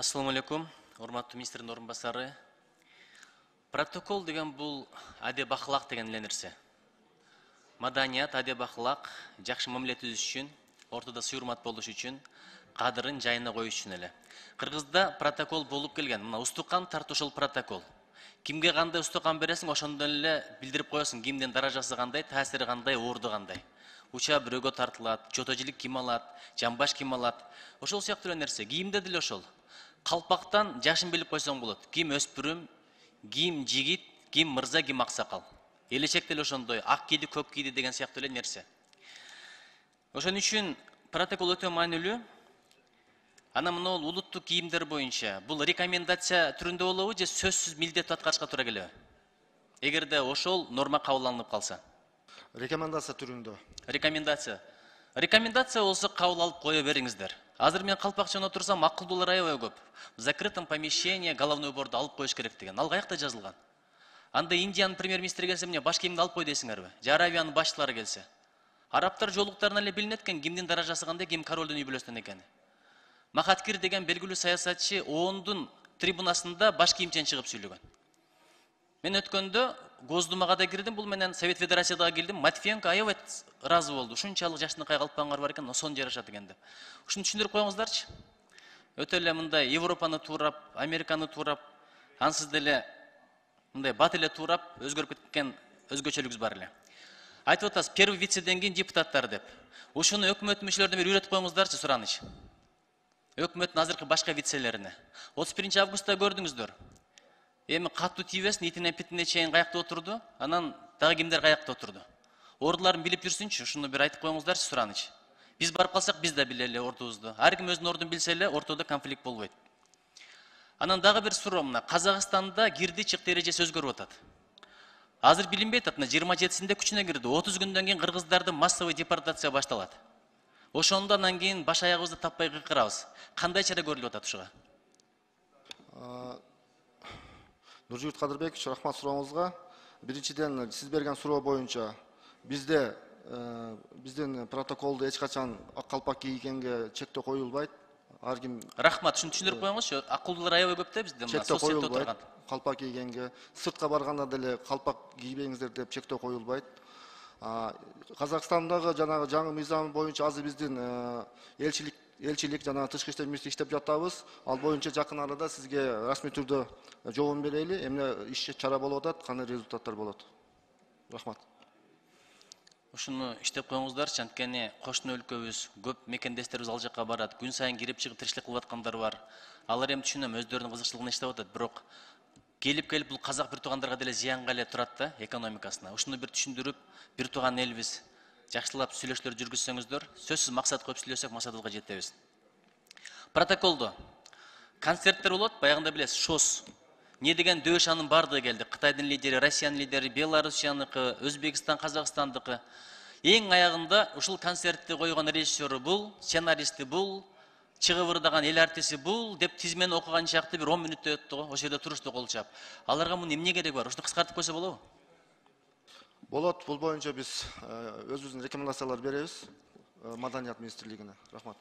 Assalamu алейкум, урматтуу министрдин орун басары. Протокол деген бул адеп ахлак деген нерсе. Маданият, адеп ахлак, жакшы мамилет түзүш үчүн, ортодо сый-урмат болуш үчүн, кадырын жайына коюш үчүн эле. Кыргызда протокол болуп келген. Мына устукан тартуу ушул протокол. Кимге кандай устукан бересиң, ошондон эле билдирип коесуң, кимдин даражасы кандай, таасири кандай, оорду кандай. Уча бирөөгө тартылат, чотожилик ким алат, жамбаш ким алат. Ошол сыяктуу нерсе. Кийимде деле ошол. Калпактан жашын билип койсоң болот. Ким өспүрүм, ким жигит, ким мырза, ким аксакал. Элечек деле ошондой, ак кийди, көк кийди деген сыяктуу эле нерсе. Ошон үчүн протокол өтө маанилүү. Ана мына улуттук кийимдер боюнча бул рекомендация түрүндө болобу же сөзсүз милдеттүү аткарышка туура келеби? Эгерде ошол норма кабыл алынып калса. Рекомендация түрүндө. Рекомендация болсо кабыл алып кое бериңиздер. Азыр мен калпакчаны отурсам, акылдуулар аябай көп. В закрытом помещении головной уборду алып коюш керек деген. Ал каякта жазылган? Анда Индиянын премьер-министри келсе, мне баш кийимди алып кой дейсиңерби? Же Аравиянын башчылары келсе. Арабтар жолуктарынан эле билинет экен, кимдин даражасы кандай, ким королдун үй бүлөсүнөн экени. Махаткир деген белгилүү саясатчы ООНдун трибунасында баш кийимчен чыгып сүйлөгөн. Мен өткөндө Госдумага да кирдим, бул менен Совет Федерацияга кирдим. Матвиенко аябай ыраазы болду. Ушунчалык жаштынкай калпаңар бар экен, ошону жарашат дегенде. Ушуну түшүндүрүп коюңуздарчы. Өтө эле мындай Европаны туурап, Американы туурап, ансыз деле мындай бат эле туурап, өзгөрүп кеткен өзгөчөлүгүбүз бар эле. Айтып атасыз, первый вице-ден кийин депутаттар деп. Ушуну өкмөт мүчөлөрүнө бир үйрөтүп коюңуздарчы, сураныч. Өкмөттүн азыркы башка вицелерине. 31 августта көрдүңүздөр. Эми катуу тийбесин, итине питине чейин каякта отурду, анан дагы кимдер каякта отурду. Ордуларын билип жүрсүнчү, ушуну бир айтып коюңуздарчы, сураныч. Биз барып калсак, биз да билели ордубузду. Ар ким өзүнүн ордун билсе эле, ортодо конфликт болбойт. Анан дагы бир суроо мына, Казакстанда кирди чыкты эрежеси өзгөрүп атат. Азыр билинбей атат, 27-синде күчүнө кирди. 30 күндөн кийин кыргыздардын массовый депортация башталат. Ошондо анан кийин баш аягыбызды таппай кыйкырабыз. Кандай чара көрүлүп атат ушуга? Нуржигит Кадырбекович, рахмат сурооңузга. Биринчиден, сиз берген суроо боюнча биздин протоколду эч качан ак калпак кийгенге чектөө коюлбайт. Ар ким Рахмат, ушуну түшүндүрүп коюңузчу. Акылдуулар аябай көп да бизде мына соцсетте отурган. Калпак кийгенге, сыртка барганда деле калпак кийбеңиздер деп чектөө коюлбайт. Казакстандагы жанагы жаңы мыйзам боюнча азыр биздин элчилик жана тышкы иштер министрлиги иштеп жатабыз. Ал боюнча жакын арада сизге расмий түрдө жообун берели. Эмне иш чара болуп атат, кандай результаттар болот. Рахмат. Ушуну иштеп коюңуздарчы, анткени кошуна өлкөбүз, көп мекендештерибиз ал жакка барат. Күн сайын кирип чыгып тиричилик кылып аткандар бар. Алар эми түшүнөм, өздөрүнүн кызыкчылыгына иштеп атат, бирок келип бул казак бир туугандарга деле зыянга эле турат да экономикасына. Ушуну бир түшүндүрүп, бир тууган элибиз жакшылап сүйлөшүүлөр жүргүзсөңүздөр, сөзсүз максат коюп сүйлөсөк максатыбызга жетебиз. Протоколдо концерттер болот, баягында билесиз, ШОС. Не деген дөш анын бардыгы келди. Кытайдын лидери, Россиянын лидери, Белоруссияныкы, Өзбекстан, Казакстандыкы. Эң аягында ушул концертти койгон режиссеру бул, сценаристи бул, чыгып ырдаган эл артисти бул деп тизмени окуган чакты бир 10 мүнөттөй өттү го. Ошол жерде турушту кол чап. Аларга мунун эмне кереги бар? Ушуну кыскартып койсо болобу? Болот, бул боюнча биз өзүбүздүн рекомендациялар беребиз Маданият министрлигине. Рахмат.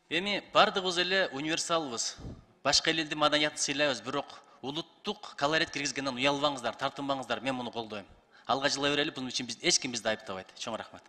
Эми бардыгыбыз эле универсалбыз. Башка элдин маданиятын сыйлайбыз, бирок улуттук колорит киргизгенден уялбаңыздар, тартынбаңыздар. Мен муну колдойм. Алга жылай берели, бунун үчүн эч ким бизди айыптабайт. Чоң рахмат.